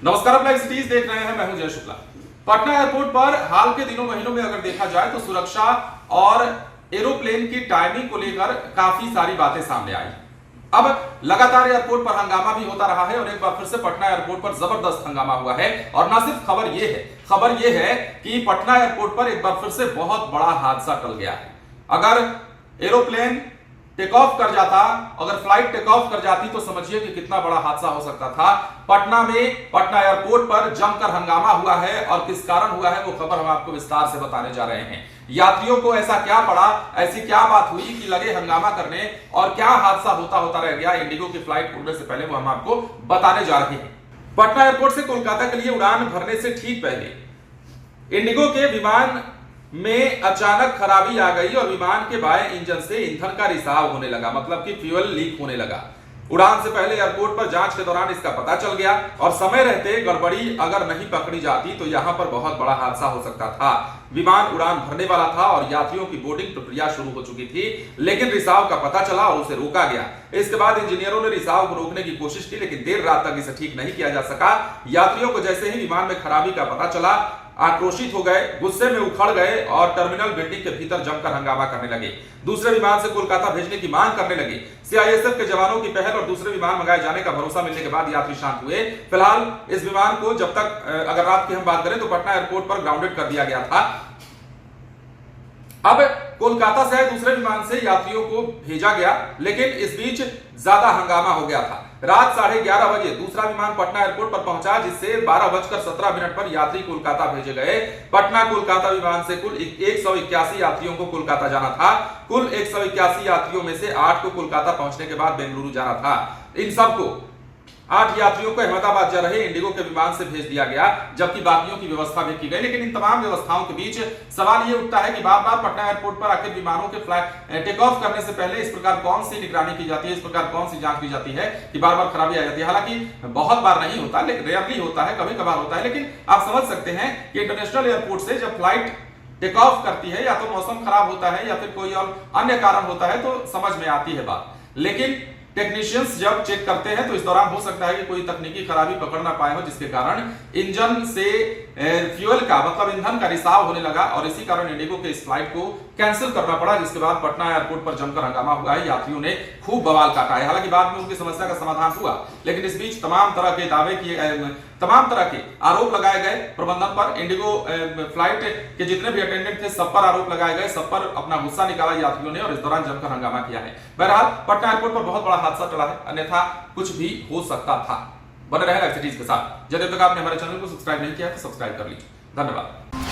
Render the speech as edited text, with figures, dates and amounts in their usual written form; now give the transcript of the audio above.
नमस्कार, आप live cities देख रहे हैं। मैं हूं जय शुक्ला। पटना एयरपोर्ट पर हाल के दिनों महीनों में अगर देखा जाए तो सुरक्षा और एरोप्लेन की टाइमिंग को लेकर काफी सारी बातें सामने आई। अब लगातार एयरपोर्ट पर हंगामा भी होता रहा है और एक बार फिर से पटना एयरपोर्ट पर जबरदस्त हंगामा हुआ है। और ना सिर्फ खबर यह है कि पटना एयरपोर्ट पर एक बार फिर से बहुत बड़ा हादसा टल गया है। अगर एरोप्लेन टेक ऑफ कर जाता, अगर फ्लाइट टेक ऑफ कर जाती तो समझिए कि कितना बड़ा हादसा हो सकता था। पटना एयरपोर्ट पर जमकर हंगामा हुआ है और किस कारण हुआ है वो खबर हम आपको विस्तार से बताने जा रहे हैं। यात्रियों को ऐसा क्या पड़ा, ऐसी क्या बात हुई कि लगे हंगामा करने और क्या हादसा होता रह गया इंडिगो की फ्लाइट उड़ने से पहले, वो हम आपको बताने जा रहे हैं। पटना एयरपोर्ट से कोलकाता के लिए उड़ान भरने से ठीक पहले इंडिगो के विमान में अचानक खराबी आ गई और विमान के बाएं इंजन से ईंधन का रिसाव होने लगा, मतलब कि फ्यूल लीक होने लगा। उड़ान से पहले एयरपोर्ट पर जांच के दौरान इसका पता चल गया और समय रहते गड़बड़ी अगर नहीं पकड़ी जाती तो यहां पर बहुत बड़ा हादसा हो सकता था। विमान उड़ान भरने वाला था और यात्रियों की बोर्डिंग प्रक्रिया शुरू हो चुकी थी, लेकिन रिसाव का पता चला और उसे रोका गया। इसके बाद इंजीनियरों ने रिसाव को रोकने की कोशिश की, लेकिन देर रात तक इसे ठीक नहीं किया जा सका। यात्रियों को जैसे ही विमान में खराबी का पता चला, आक्रोशित हो गए, गुस्से में उखड़ गए और टर्मिनल बिल्डिंग के भीतर जमकर हंगामा करने लगे। दूसरे विमान से कोलकाता भेजने की मांग करने लगे। सीआईएसएफ के जवानों की पहल और दूसरे विमान मंगाए जाने का भरोसा मिलने के बाद यात्री शांत हुए। फिलहाल इस विमान को जब तक अगर रात की हम बात करें तो पटना एयरपोर्ट पर ग्राउंडेड कर दिया गया था। अब कोलकाता से दूसरे विमान से यात्रियों को भेजा गया, लेकिन इस बीच ज्यादा हंगामा हो गया था। रात 11:30 बजे दूसरा विमान पटना एयरपोर्ट पर पहुंचा, जिससे 12:17 पर यात्री कोलकाता भेजे गए। पटना कोलकाता विमान से कुल 181 यात्रियों को कोलकाता जाना था। कुल 181 यात्रियों में से 8 को कोलकाता पहुंचने के बाद बेंगलुरु जाना था। इन सबको 8 यात्रियों को अहमदाबाद जा रहे इंडिगो के विमान से भेज दिया गया, जबकि बाकियों की व्यवस्था भी की गई। लेकिन इन तमाम व्यवस्थाओं के बीच सवाल यह उठता है कि बार-बार पटना एयरपोर्ट पर आखिर विमानों के फ्लाइट टेक ऑफ करने से पहले इस प्रकार कौन सी निगरानी की जाती है, इस प्रकार कौन सी जांच की जाती है कि बार-बार खराबी आ जाती है। हालांकि बहुत बार नहीं होता, लेकिन रेयरली होता है, कभी कभार होता है। लेकिन आप समझ सकते हैं कि इंटरनेशनल एयरपोर्ट से जब फ्लाइट टेक ऑफ करती है, या तो मौसम खराब होता है या फिर कोई और अन्य कारण होता है, तो समझ में आती है बात। लेकिन टेक्नीशियंस जब चेक करते हैं तो इस दौरान हो सकता है कि कोई तकनीकी खराबी पकड़ ना पाए हो, जिसके कारण इंजन से फ्यूल का मतलब ईंधन का रिसाव होने लगा और इसी कारण इंडिगो के इस फ्लाइट को कैंसिल करना पड़ा। जिसके बाद पटना एयरपोर्ट पर जमकर हंगामा हुआ है, यात्रियों ने खूब बवाल काटा है। हालांकि बाद में उनकी समस्या का समाधान हुआ, लेकिन इस बीच तमाम तरह के दावे किए, तमाम तरह के आरोप लगाए गए प्रबंधन पर। इंडिगो फ्लाइट के जितने भी अटेंडेंट थे सब पर आरोप लगाए गए, सब पर अपना गुस्सा निकाला यात्रियों ने और इस दौरान जमकर हंगामा किया है। बहरहाल पटना एयरपोर्ट पर बहुत बड़ा हादसा टला है, अन्यथा कुछ भी हो सकता था। बने रहे लाइव सिटीज के साथ। यदि तक आपने हमारे चैनल को सब्सक्राइब नहीं किया तो सब्सक्राइब कर लीजिए। धन्यवाद।